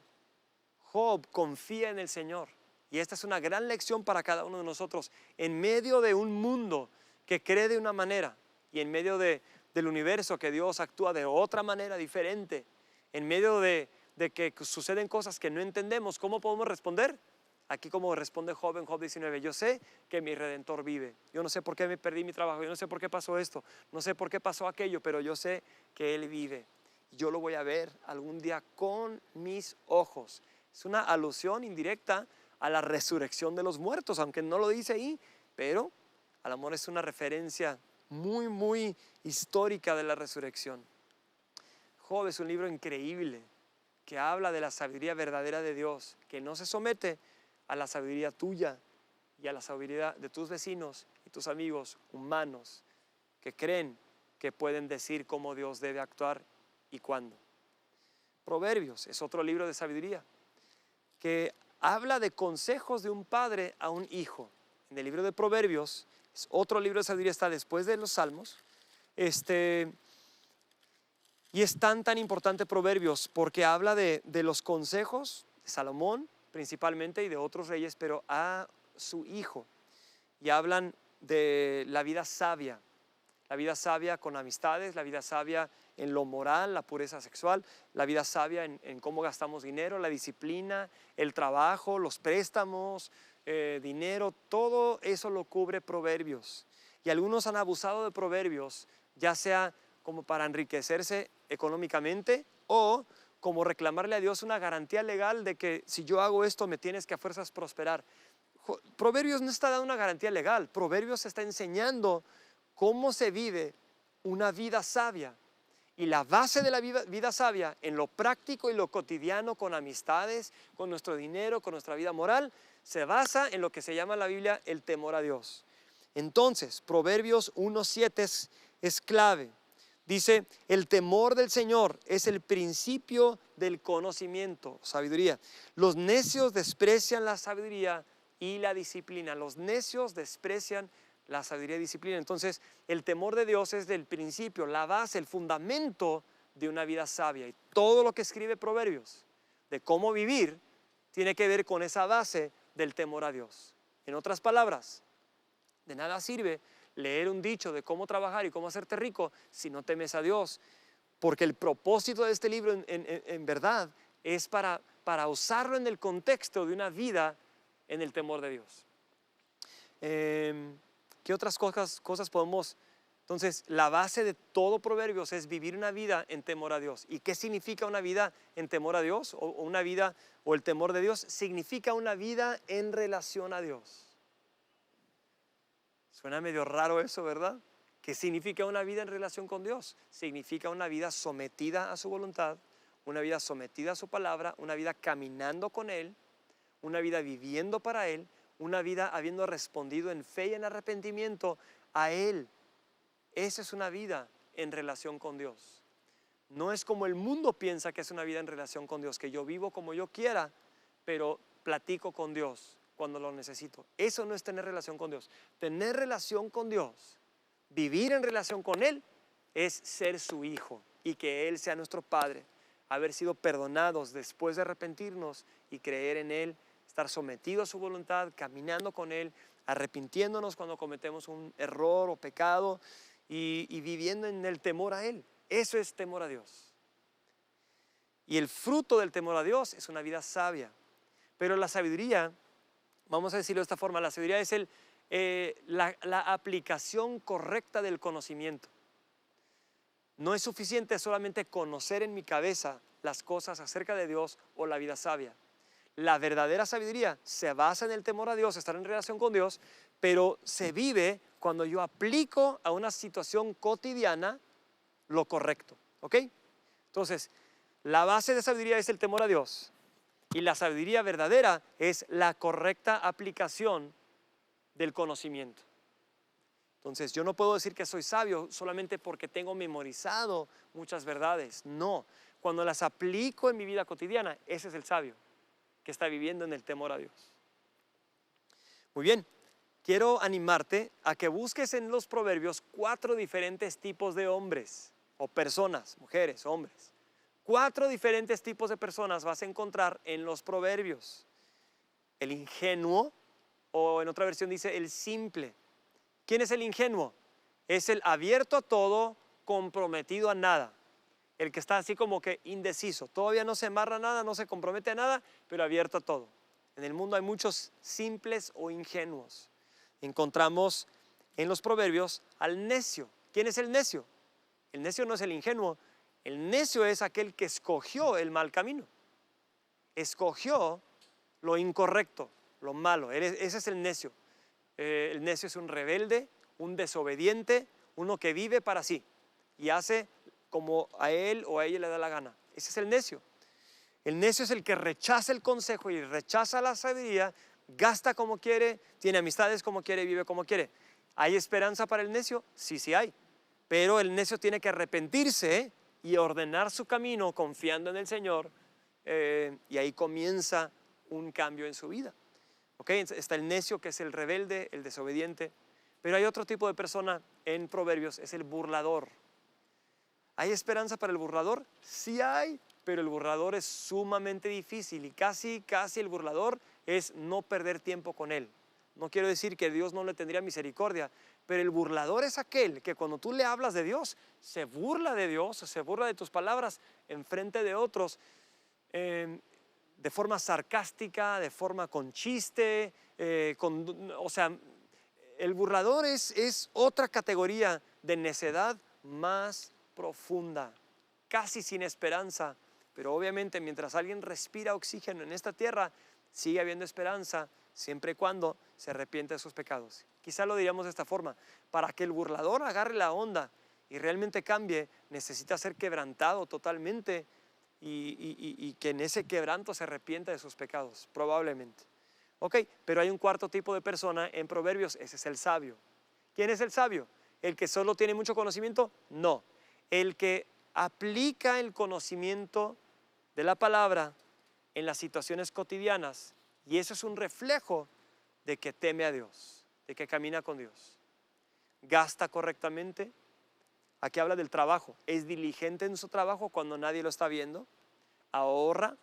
Job confía en el Señor. Y esta es una gran lección para cada uno de nosotros. En medio de un mundo que cree de una manera y en medio del universo que Dios actúa de otra manera diferente, en medio de que suceden cosas que no entendemos, ¿cómo podemos responder? Aquí como responde Job en Job 19, yo sé que mi Redentor vive. Yo no sé por qué me perdí mi trabajo, yo no sé por qué pasó esto, no sé por qué pasó aquello, pero yo sé que Él vive. Yo lo voy a ver algún día con mis ojos. Es una alusión indirecta a la resurrección de los muertos, aunque no lo dice ahí, pero a lo mejor es una referencia muy, muy histórica de la resurrección. Job es un libro increíble que habla de la sabiduría verdadera de Dios, que no se somete a la sabiduría tuya y a la sabiduría de tus vecinos y tus amigos humanos que creen que pueden decir cómo Dios debe actuar y cuándo. Proverbios es otro libro de sabiduría que habla de consejos de un padre a un hijo. En el libro de Proverbios es otro libro de sabiduría, está después de los Salmos. Y es tan importante Proverbios porque habla de los consejos de Salomón principalmente y de otros reyes, pero a su hijo. Y hablan de la vida sabia con amistades, la vida sabia en lo moral, la pureza sexual, la vida sabia en cómo gastamos dinero, la disciplina, el trabajo, los préstamos, dinero, todo eso lo cubre Proverbios. Y algunos han abusado de Proverbios, ya sea como para enriquecerse económicamente o como reclamarle a Dios una garantía legal de que si yo hago esto me tienes que a fuerzas prosperar. Proverbios no está dando una garantía legal, Proverbios está enseñando cómo se vive una vida sabia. Y la base de la vida sabia en lo práctico y lo cotidiano, con amistades, con nuestro dinero, con nuestra vida moral, se basa en lo que se llama en la Biblia el temor a Dios. Entonces, Proverbios 1:7 es clave. Dice, el temor del Señor es el principio del conocimiento, sabiduría. Los necios desprecian la sabiduría y la disciplina. Los necios desprecian la sabiduría y disciplina. Entonces, el temor de Dios es del principio, la base, el fundamento de una vida sabia. Y todo lo que escribe Proverbios de cómo vivir tiene que ver con esa base del temor a Dios. En otras palabras, de nada sirve leer un dicho de cómo trabajar y cómo hacerte rico si no temes a Dios, porque el propósito de este libro en verdad es para usarlo en el contexto de una vida en el temor de Dios. ¿Qué otras cosas podemos? Entonces, la base de todo Proverbios es vivir una vida en temor a Dios. ¿Y qué significa una vida en temor a Dios? O una vida, o el temor de Dios, significa una vida en relación a Dios. Suena medio raro eso, ¿verdad? ¿Qué significa una vida en relación con Dios? Significa una vida sometida a su voluntad, una vida sometida a su palabra, una vida caminando con Él, una vida viviendo para Él, una vida habiendo respondido en fe y en arrepentimiento a Él. Esa es una vida en relación con Dios. No es como el mundo piensa que es una vida en relación con Dios, que yo vivo como yo quiera, pero platico con Dios cuando lo necesito. Eso no es tener relación con Dios. Tener relación con Dios, vivir en relación con Él, es ser su hijo y que Él sea nuestro Padre, haber sido perdonados después de arrepentirnos y creer en Él, estar sometido a su voluntad, caminando con Él, arrepintiéndonos cuando cometemos un error o pecado y viviendo en el temor a Él. Eso es temor a Dios. Y el fruto del temor a Dios es una vida sabia. Pero la sabiduría, vamos a decirlo de esta forma, la sabiduría es la aplicación correcta del conocimiento. No es suficiente solamente conocer en mi cabeza las cosas acerca de Dios o la vida sabia. La verdadera sabiduría se basa en el temor a Dios, estar en relación con Dios, pero se vive cuando yo aplico a una situación cotidiana lo correcto, ¿ok? Entonces, la base de sabiduría es el temor a Dios y la sabiduría verdadera es la correcta aplicación del conocimiento. Entonces, yo no puedo decir que soy sabio solamente porque tengo memorizado muchas verdades. No, cuando las aplico en mi vida cotidiana, ese es el sabio que está viviendo en el temor a Dios. Muy bien, quiero animarte a que busques en los proverbios 4 diferentes tipos de hombres o personas, mujeres, hombres. 4 diferentes tipos de personas vas a encontrar en los proverbios. El ingenuo, o en otra versión dice el simple. ¿Quién es el ingenuo? Es el abierto a todo, comprometido a nada. El que está así como que indeciso, todavía no se amarra a nada, no se compromete a nada, pero abierto a todo. En el mundo hay muchos simples o ingenuos. Encontramos en los proverbios al necio. ¿Quién es el necio? El necio no es el ingenuo, el necio es aquel que escogió el mal camino. Escogió lo incorrecto. lo malo. Ese es el necio. El necio es un rebelde, un desobediente, uno que vive para sí y hace como a él o a ella le da la gana. Ese es el necio. El necio es el que rechaza el consejo y rechaza la sabiduría, gasta como quiere, tiene amistades como quiere, vive como quiere. ¿Hay esperanza para el necio? Sí, sí hay. Pero el necio tiene que arrepentirse y ordenar su camino confiando en el Señor, y ahí comienza un cambio en su vida. ¿Okay? Está el necio, que es el rebelde, el desobediente. Pero hay otro tipo de persona en Proverbios, es el burlador. ¿Hay esperanza para el burlador? Sí hay, pero el burlador es sumamente difícil y casi el burlador es no perder tiempo con él. No quiero decir que Dios no le tendría misericordia, pero el burlador es aquel que cuando tú le hablas de Dios, se burla de Dios, se burla de tus palabras en frente de otros, de forma sarcástica, de forma con chiste, o sea, el burlador es otra categoría de necedad más profunda, casi sin esperanza, pero obviamente mientras alguien respira oxígeno en esta tierra, sigue habiendo esperanza siempre y cuando se arrepiente de sus pecados. Quizá lo diríamos de esta forma: para que el burlador agarre la onda y realmente cambie, necesita ser quebrantado totalmente y que en ese quebranto se arrepienta de sus pecados, probablemente. Ok, pero hay un cuarto tipo de persona en Proverbios, ese es el sabio. ¿Quién es el sabio? ¿El que solo tiene mucho conocimiento? No, el que aplica el conocimiento de la palabra en las situaciones cotidianas, y eso es un reflejo de que teme a Dios, de que camina con Dios. Gasta correctamente. Aquí habla del trabajo, es diligente en su trabajo cuando nadie lo está viendo, ahorra,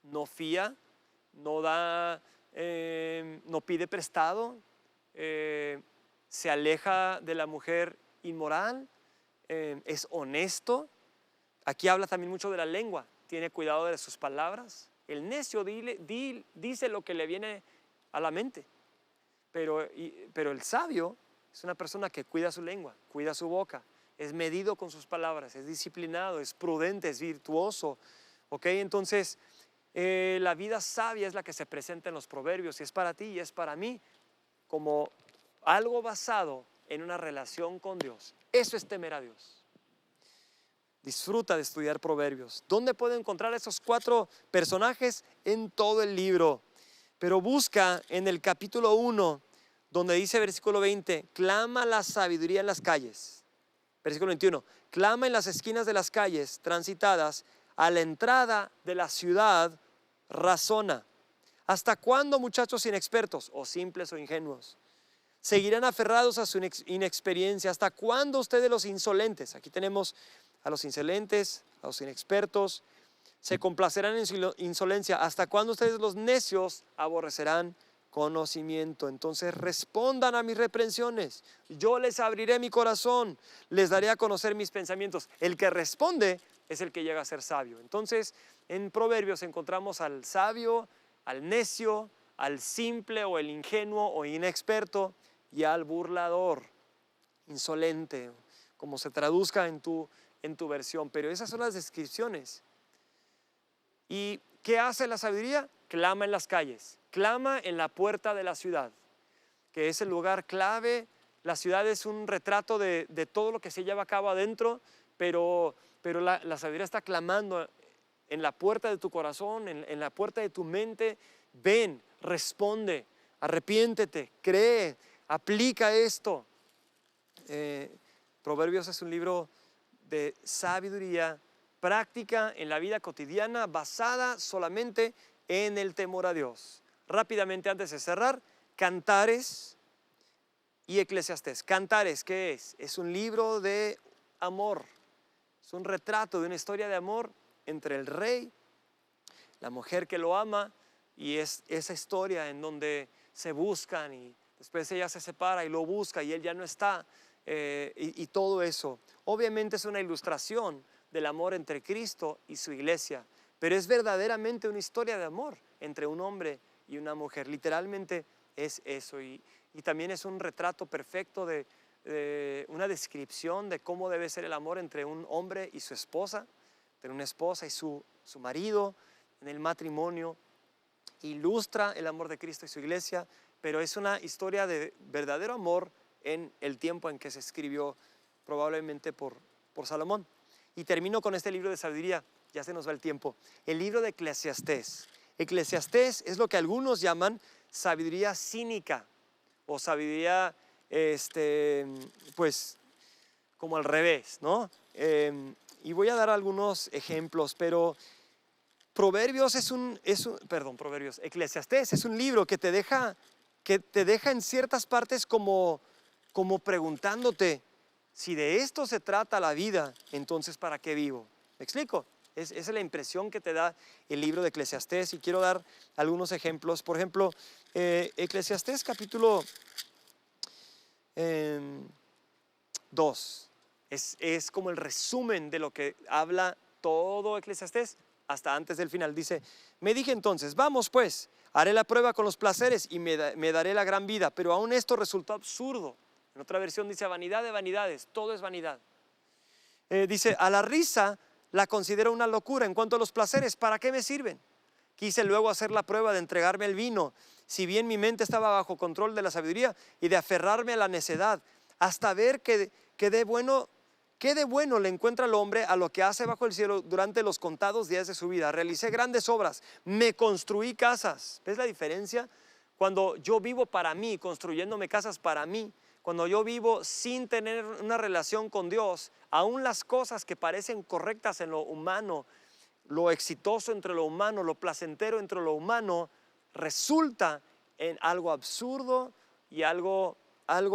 no fía, no da, no pide prestado, se aleja de la mujer inmoral, es honesto. Aquí habla también mucho de la lengua, tiene cuidado de sus palabras. El necio dice lo que le viene a la mente, pero el sabio es una persona que cuida su lengua, cuida su boca, es medido con sus palabras, es disciplinado, es prudente, es virtuoso. ¿Ok? Entonces, la vida sabia es la que se presenta en los proverbios, y es para ti y es para mí, como algo basado en una relación con Dios. Eso es temer a Dios. Disfruta de estudiar proverbios. ¿Dónde puedo encontrar esos 4 personajes? En todo el libro. Pero busca en el capítulo 1, donde dice versículo 20, clama la sabiduría en las calles. Versículo 21, clama en las esquinas de las calles transitadas, a la entrada de la ciudad razona. ¿Hasta cuándo, muchachos inexpertos, o simples o ingenuos, seguirán aferrados a su inexperiencia? ¿Hasta cuándo ustedes, los insolentes? Aquí tenemos a los insolentes, a los inexpertos, se complacerán en su insolencia. ¿Hasta cuándo ustedes, los necios, aborrecerán conocimiento? Entonces respondan a mis reprensiones, yo les abriré mi corazón, les daré a conocer mis pensamientos. El que responde es el que llega a ser sabio. Entonces en Proverbios encontramos al sabio, al necio, al simple o el ingenuo o inexperto, y al burlador, insolente, como se traduzca en tu versión. Pero esas son las descripciones. ¿Y qué hace la sabiduría? Clama en las calles, clama en la puerta de la ciudad, que es el lugar clave. La ciudad es un retrato de todo lo que se lleva a cabo adentro, pero la sabiduría está clamando en la puerta de tu corazón, en la puerta de tu mente. Ven, responde, arrepiéntete, cree, aplica esto. Proverbios es un libro de sabiduría práctica en la vida cotidiana, basada solamente en el temor a Dios. Rápidamente, antes de cerrar, Cantares y Eclesiastés. Cantares, ¿qué es? Es un libro de amor, es un retrato de una historia de amor entre el rey, la mujer que lo ama, y es esa historia en donde se buscan y después ella se separa y lo busca y él ya no está, y todo eso. Obviamente es una ilustración del amor entre Cristo y su iglesia, pero es verdaderamente una historia de amor entre un hombre y una mujer. Literalmente es eso, y también es un retrato perfecto de una descripción de cómo debe ser el amor entre un hombre y su esposa, entre una esposa y su marido en el matrimonio. ilustra el amor de Cristo y su iglesia, pero es una historia de verdadero amor en el tiempo en que se escribió, probablemente por Salomón. Y termino con este libro de sabiduría, ya se nos va el tiempo. El libro de Eclesiastés. Eclesiastés es lo que algunos llaman sabiduría cínica o sabiduría, pues, como al revés, ¿no? Y voy a dar algunos ejemplos, pero Eclesiastés es un libro que te deja en ciertas partes como preguntándote, si de esto se trata la vida, entonces ¿para qué vivo? ¿Me explico? Esa es la impresión que te da el libro de Eclesiastés, y quiero dar algunos ejemplos. Por ejemplo, Eclesiastés capítulo 2 es como el resumen de lo que habla todo Eclesiastés hasta antes del final. Dice: me dije entonces, vamos pues, haré la prueba con los placeres y me daré la gran vida, pero aún esto resultó absurdo. En otra versión dice: vanidad de vanidades, todo es vanidad. Dice: a la risa la considero una locura. En cuanto a los placeres, ¿para qué me sirven? Quise luego hacer la prueba de entregarme el vino, si bien mi mente estaba bajo control de la sabiduría, y de aferrarme a la necedad, hasta ver qué de bueno le encuentra al hombre a lo que hace bajo el cielo durante los contados días de su vida. Realicé grandes obras, me construí casas. ¿Ves la diferencia? Cuando yo vivo para mí, construyéndome casas para mí, cuando yo vivo sin tener una relación con Dios, aún las cosas que parecen correctas en lo humano, lo exitoso entre lo humano, lo placentero entre lo humano, resulta en algo absurdo y algo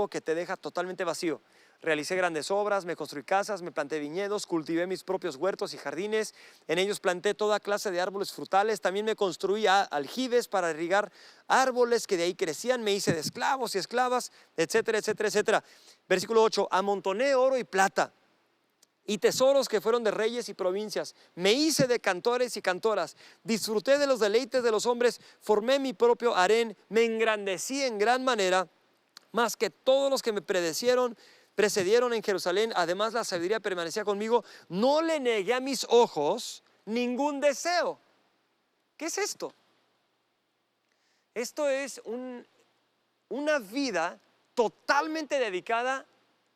que te deja totalmente vacío. Realicé grandes obras, me construí casas, me planté viñedos, cultivé mis propios huertos y jardines. En ellos planté toda clase de árboles frutales. También me construí aljibes para irrigar árboles que de ahí crecían. Me hice de esclavos y esclavas, etcétera, etcétera, etcétera. Versículo 8: amontoné oro y plata y tesoros que fueron de reyes y provincias. Me hice de cantores y cantoras. Disfruté de los deleites de los hombres. Formé mi propio harén. Me engrandecí en gran manera, más que todos los que me precedieron en Jerusalén. Además, la sabiduría permanecía conmigo. No le negué a mis ojos ningún deseo. ¿Qué es esto? Esto es una vida totalmente dedicada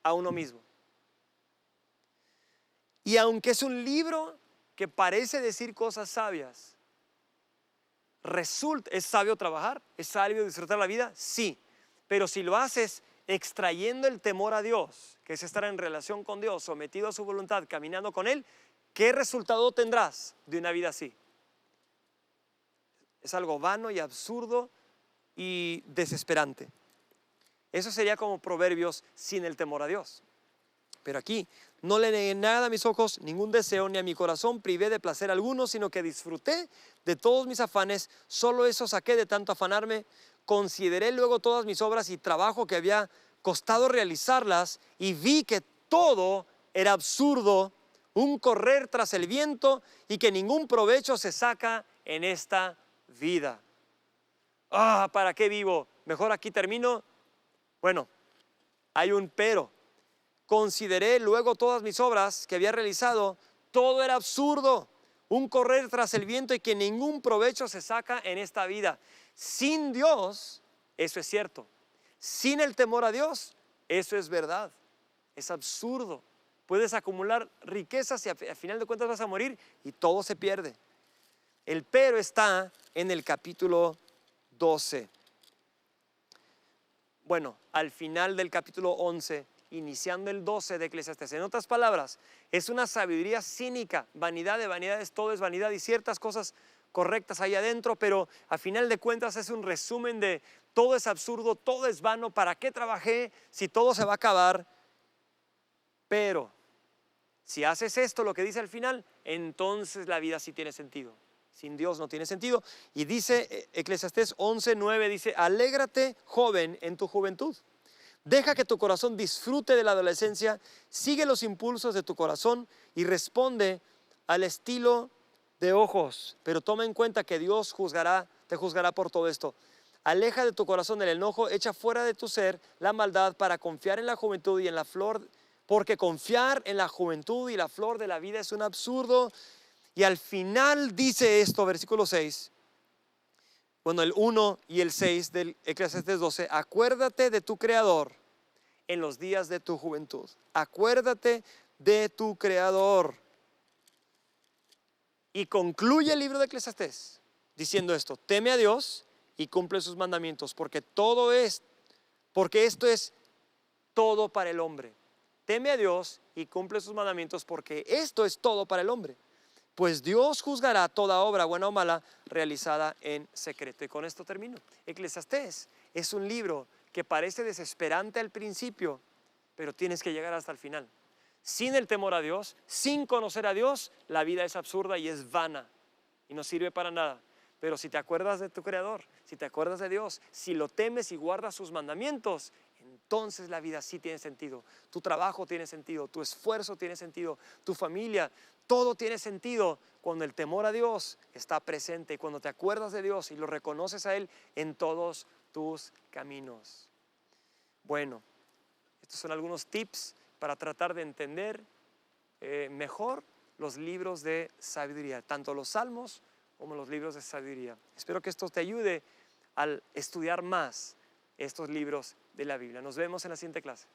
a uno mismo. Y aunque es un libro que parece decir cosas sabias, ¿es sabio trabajar? ¿Es sabio disfrutar la vida? Sí, pero si lo haces extrayendo el temor a Dios, que es estar en relación con Dios, sometido a su voluntad, caminando con Él, ¿qué resultado tendrás de una vida así? Es algo vano y absurdo y desesperante. Eso sería como Proverbios sin el temor a Dios. Pero aquí: no le negué nada a mis ojos, ningún deseo, ni a mi corazón privé de placer alguno, sino que disfruté de todos mis afanes. Solo eso saqué de tanto afanarme. Consideré luego todas mis obras y trabajo que había costado realizarlas, y vi que todo era absurdo, un correr tras el viento, y que ningún provecho se saca en esta vida. ¿Para qué vivo? Mejor aquí termino. Bueno, hay un pero. Consideré luego todas mis obras que había realizado, todo era absurdo, un correr tras el viento, y que ningún provecho se saca en esta vida. Sin Dios, eso es cierto. Sin el temor a Dios, eso es verdad. Es absurdo. Puedes acumular riquezas y a final de cuentas vas a morir y todo se pierde. El pero está en el capítulo 12. Bueno, al final del capítulo 11, iniciando el 12 de Eclesiastés. En otras palabras, es una sabiduría cínica. Vanidad de vanidades, todo es vanidad, y ciertas cosas correctas ahí adentro, pero a final de cuentas es un resumen de todo es absurdo, todo es vano. ¿Para qué trabajé si todo se va a acabar? Pero si haces esto, lo que dice al final, entonces la vida sí tiene sentido. Sin Dios no tiene sentido. Y dice Eclesiastés 11:9, dice: alégrate, joven, en tu juventud. Deja que tu corazón disfrute de la adolescencia. Sigue los impulsos de tu corazón y responde al estilo de ojos. Pero toma en cuenta que Dios te juzgará por todo esto. Aleja de tu corazón el enojo, echa fuera de tu ser la maldad, para confiar en la juventud y en la flor, porque confiar en la juventud y la flor de la vida es un absurdo. Y al final dice esto, versículo 6: bueno, el 1 y el 6 del Eclesiastés 12, acuérdate de tu Creador en los días de tu juventud. Acuérdate de tu Creador. Y concluye el libro de Eclesiastés diciendo esto: teme a Dios y cumple sus mandamientos, porque esto es todo para el hombre. Teme a Dios y cumple sus mandamientos, porque esto es todo para el hombre. Pues Dios juzgará toda obra, buena o mala, realizada en secreto. Y con esto termino. Eclesiastés es un libro que parece desesperante al principio, pero tienes que llegar hasta el final. Sin el temor a Dios, sin conocer a Dios, la vida es absurda y es vana y no sirve para nada. Pero si te acuerdas de tu Creador, si te acuerdas de Dios, si lo temes y guardas sus mandamientos, entonces la vida sí tiene sentido. Tu trabajo tiene sentido, tu esfuerzo tiene sentido, tu familia, todo tiene sentido cuando el temor a Dios está presente, cuando te acuerdas de Dios y lo reconoces a Él en todos tus caminos. Bueno, estos son algunos tips para tratar de entender mejor los libros de sabiduría, tanto los salmos como los libros de sabiduría. Espero que esto te ayude al estudiar más estos libros de la Biblia. Nos vemos en la siguiente clase.